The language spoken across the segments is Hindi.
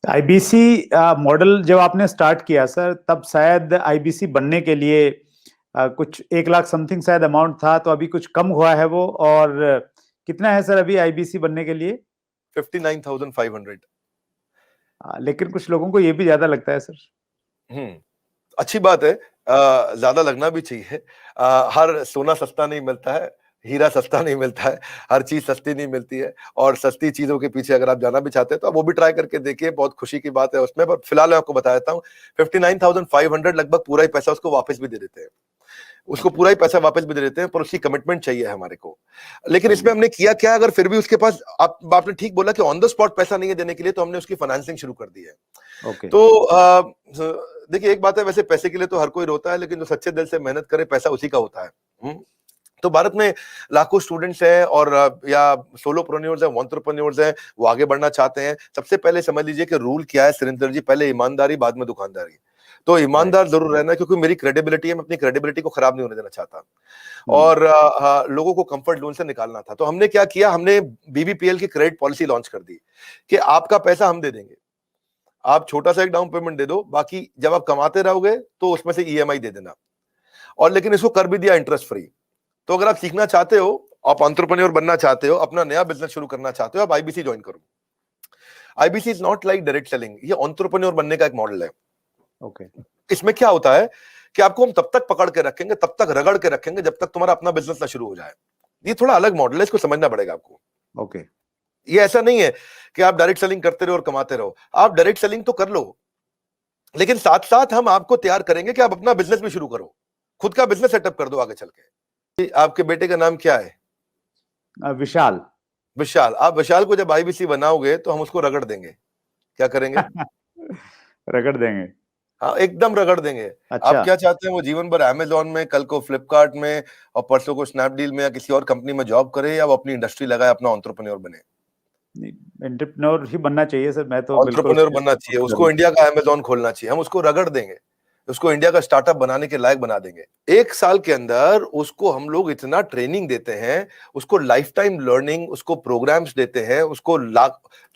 आईबीसी मॉडल जब आपने स्टार्ट किया सर, तब शायद आईबीसी बनने के लिए कुछ 1 लाख समथिंग शायद अमाउंट था, तो अभी कुछ कम हुआ है वो। और कितना है सर अभी आईबीसी बनने के लिए? 59,500। लेकिन कुछ लोगों को ये भी ज्यादा लगता है सर। अच्छी बात है, ज्यादा लगना भी चाहिए। हर सोना सस्ता नहीं मिलता है, हीरा सस्ता नहीं मिलता है, हर चीज सस्ती नहीं मिलती है। और सस्ती चीजों के पीछे अगर आप जाना भी चाहते हैं तो आप वो भी ट्राई करके देखिए, बहुत खुशी की बात है उसमें। पर फिलहाल मैं आपको बता देता हूँ, 59,500 लगभग पूरा ही पैसा उसको वापस भी दे देते हैं, उसको पूरा ही पैसा वापस भी दे देते हैं, पर उसकी कमिटमेंट चाहिए हमारे को। लेकिन इसमें हमने किया क्या, अगर फिर भी उसके पास, आपने ठीक बोला कि ऑन द स्पॉट पैसा नहीं है देने के लिए, तो हमने उसकी फाइनेंसिंग शुरू कर दी है। तो देखिए, एक बात है, वैसे पैसे के लिए तो हर कोई रोता है, लेकिन जो सच्चे दिल से मेहनत करे पैसा उसी का होता है। तो भारत में लाखों स्टूडेंट्स हैं और या सोलोप्रेन्योर्स हैं, एंटरप्रेन्योर्स हैं, वो आगे बढ़ना चाहते हैं। सबसे पहले समझ लीजिए कि रूल क्या है सुरेंद्र जी, पहले ईमानदारी, बाद में दुकानदारी। तो ईमानदार जरूर रहना, क्योंकि मेरी क्रेडिबिलिटी है, मैं अपनी क्रेडिबिलिटी को खराब नहीं होने देना चाहता। और लोगों को कंफर्ट जोन से निकालना था। तो हमने क्या किया, हमने बीबीपीएल की क्रेडिट पॉलिसी लॉन्च कर दी कि आपका पैसा हम दे देंगे, आप छोटा सा एक डाउन पेमेंट दे दो, बाकी जब आप कमाते रहोगे तो उसमें से ईएमआई दे देना। और लेकिन इसको कर भी दिया इंटरेस्ट फ्री। तो अगर आप सीखना चाहते हो, आप एंटरप्रेन्योर बनना चाहते हो, अपना नया बिजनेस शुरू करना चाहते हो, आप आईबीसी ज्वाइन करो। IBC is not like direct selling, ये एंटरप्रेन्योर बनने का एक मॉडल है। इसमें क्या होता है कि आपको हम तब तक पकड़ के रखेंगे, तब तक रगड़ के रखेंगे, जब तक तुम्हारा अपना बिजनेस ना शुरू हो जाए। ये थोड़ा अलग मॉडल है, इसको समझना पड़ेगा आपको। ये ऐसा नहीं है कि आप डायरेक्ट सेलिंग करते रहो और कमाते रहो। आप डायरेक्ट सेलिंग तो कर लो, लेकिन साथ साथ हम आपको तैयार करेंगे कि आप अपना बिजनेस भी शुरू करो, खुद का बिजनेस सेटअप कर दो आगे चल के। आपके बेटे का नाम क्या है? विशाल। विशाल। आप विशाल को जब आईबीसी बनाओगे तो हम उसको रगड़ देंगे। क्या करेंगे? रगड़ देंगे। हाँ, एकदम रगड़ देंगे। अच्छा। आप क्या चाहते हैं, वो जीवन भर अमेजोन में, कल को फ्लिपकार्ट में, और परसों को स्नैपडील में या किसी और कंपनी में जॉब करे, या वो अपनी इंडस्ट्री लगाए, अपना एंटरप्रेन्योर बने? एंटरप्रेन्योर ही बनना चाहिए सर, मैं तो बिल्कुल एंटरप्रेन्योर बनना चाहिए, उसको इंडिया का अमेजोन खोलना चाहिए। हम उसको रगड़ देंगे, उसको इंडिया का स्टार्टअप बनाने के लायक बना देंगे। 1 साल के अंदर उसको हम लोग इतना ट्रेनिंग देते हैं, उसको लाइफ टाइम लर्निंग, उसको प्रोग्राम्स देते हैं, उसको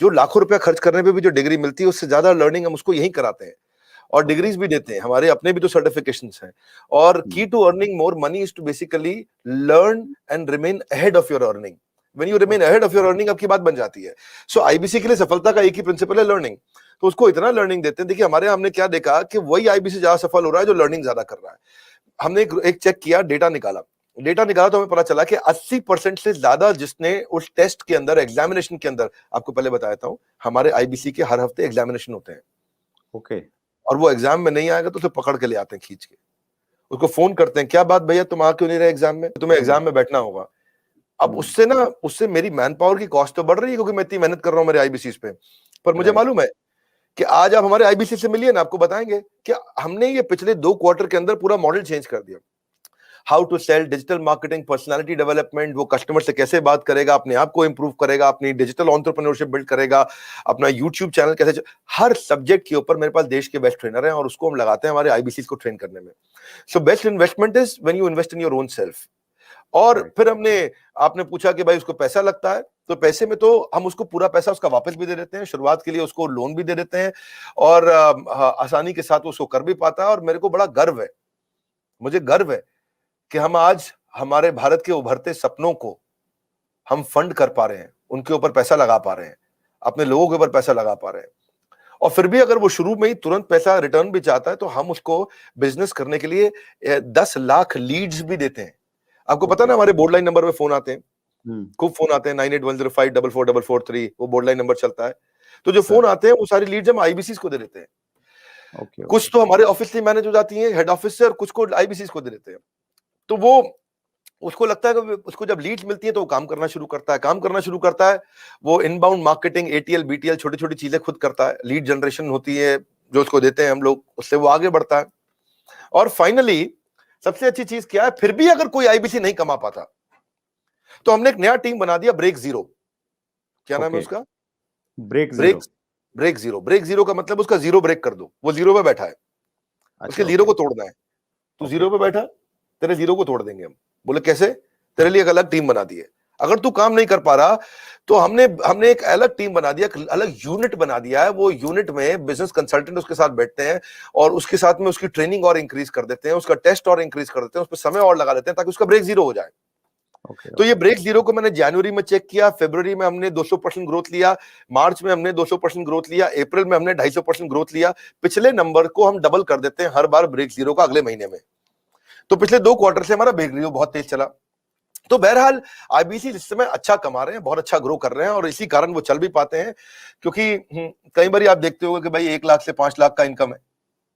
जो लाखों रुपया खर्च करने पे भी जो डिग्री मिलती है, उससे ज्यादा लर्निंग हम उसको यही कराते हैं। और डिग्रीज भी देते हैं, हमारे अपने भी तो सर्टिफिकेशंस हैं। और key to earning more money is to basically learn and remain ahead of your earning. When you remain ahead of your earning, आपकी बात बन जाती है। सो आईबीसी के लिए सफलता का एक ही प्रिंसिपल है, लर्निंग। तो उसको इतना लर्निंग देते हैं। देखिए, हमारे हमने क्या देखा कि वही आईबीसी ज्यादा सफल हो रहा है जो लर्निंग ज्यादा कर रहा है। हमने एक चेक किया, डेटा निकाला तो हमें पता चला कि 80% से ज्यादा जिसने उस टेस्ट के अंदर, एग्जामिनेशन के अंदर, आपको पहले बताया था, हमारे आईबीसी के हर हफ्ते एग्जामिनेशन होते हैं। और वो एग्जाम में नहीं आएगा तो उसे पकड़ के ले आते हैं खींच के, उसको फोन करते हैं, क्या बात भैया तुम आ क्यों नहीं रहे एग्जाम में? तुम्हें एग्जाम में बैठना होगा। अब उससे मेरी मैन पावर की कॉस्ट तो बढ़ रही है, क्योंकि मैं इतनी मेहनत कर रहा हूं मेरे आईबीसी पे। पर मुझे मालूम है कि आज आप हमारे आईबीसी से मिलिए ना, आपको बताएंगे कि हमने ये पिछले 2 क्वार्टर के अंदर पूरा मॉडल चेंज कर दिया। How to sell, digital marketing, personality development, वो कस्टमर से कैसे बात करेगा, अपने आप को इंप्रूव करेगा, अपनी डिजिटल एंटरप्रेन्योरशिप बिल्ड करेगा, अपना यूट्यूब चैनल कैसे, हर सब्जेक्ट के ऊपर मेरे पास देश के बेस्ट ट्रेनर हैं, और उसको हम लगाते हैं हमारे आईबीसी को ट्रेन करने में। So best investment is when you invest in your own self. और फिर आपने पूछा कि भाई उसको पैसा लगता है, तो पैसे में तो हम उसको पूरा पैसा उसका वापस भी दे देते हैं, शुरुआत के लिए उसको लोन भी दे देते हैं, और आसानी के साथ उसको कर भी पाता है। और मेरे को बड़ा गर्व है, मुझे गर्व है कि हम आज हमारे भारत के उभरते सपनों को हम फंड कर पा रहे हैं, उनके ऊपर पैसा लगा पा रहे हैं, अपने लोगों के ऊपर पैसा लगा पा रहे हैं। और फिर भी अगर वो शुरू में ही तुरंत पैसा रिटर्न भी चाहता है, तो हम उसको बिजनेस करने के लिए 10 लाख लीड्स भी देते हैं। आपको पता ना, हमारे बोर्ड लाइन नंबर पे फोन आते हैं, खूब फोन आते हैं, 9810544443, वो बोर्ड लाइन नंबर चलता है। तो जो फोन आते हैं वो सारी लीड्स हम आईबीसी को दे देते हैं। कुछ तो हमारे ऑफिस से मैनेज हो जाती हैं, हेड ऑफिस से, और कुछ को आईबीसी को दे देते हैं। तो वो उसको लगता है कि उसको जब लीड्स मिलती है तो वो काम करना शुरू करता है। वो इनबाउंड मार्केटिंग, एटीएल, बीटीएल, छोटी छोटी चीजें खुद करता है। लीड जनरेशन होती है जो उसको देते हैं हम लोग, उससे वो आगे बढ़ता है। और फाइनली सबसे अच्छी चीज क्या है, फिर भी अगर कोई आईबीसी नहीं कमा पाता, तो हमने एक नया टीम बना दिया, ब्रेक जीरो। क्या नाम है उसका? Break zero. ब्रेक जीरो का मतलब उसका जीरो ब्रेक कर दो। वो जीरो पे बैठा है, उसके जीरो को तोड़ना है। तो जीरो पे बैठा, तेरे जीरो को तोड़ देंगे हम। बोले कैसे? तेरे लिए एक अलग टीम बना दी है। अगर तू काम नहीं कर पा रहा तो हमने एक अलग टीम बना दिया, अलग यूनिट बना दिया है। वो यूनिट में बिजनेस कंसल्टेंट उसके साथ बैठते हैं और उसके साथ में उसकी ट्रेनिंग और इंक्रीज कर देते हैं, उसका टेस्ट और इंक्रीज कर देते हैं, उस पर समय और लगा देते हैं ताकि उसका ब्रेक जीरो हो जाए। तो ये ब्रेक जीरो को मैंने जनवरी में चेक किया, फरवरी में हमने 200% ग्रोथ लिया, मार्च में हमने 200% ग्रोथ लिया, अप्रैल में हमने 250% ग्रोथ लिया। पिछले नंबर को हम डबल कर देते हैं हर बार ब्रेक जीरो का अगले महीने में। तो पिछले 2 क्वार्टर से हमारा ब्रेक जीरो बहुत तेज चला। तो बहरहाल आईबीसी इस समय अच्छा कमा रहे हैं, बहुत अच्छा ग्रो कर रहे हैं और इसी कारण वो चल भी पाते हैं, क्योंकि कई बार आप देखते हो कि भाई 1 लाख से 5 लाख का इनकम है,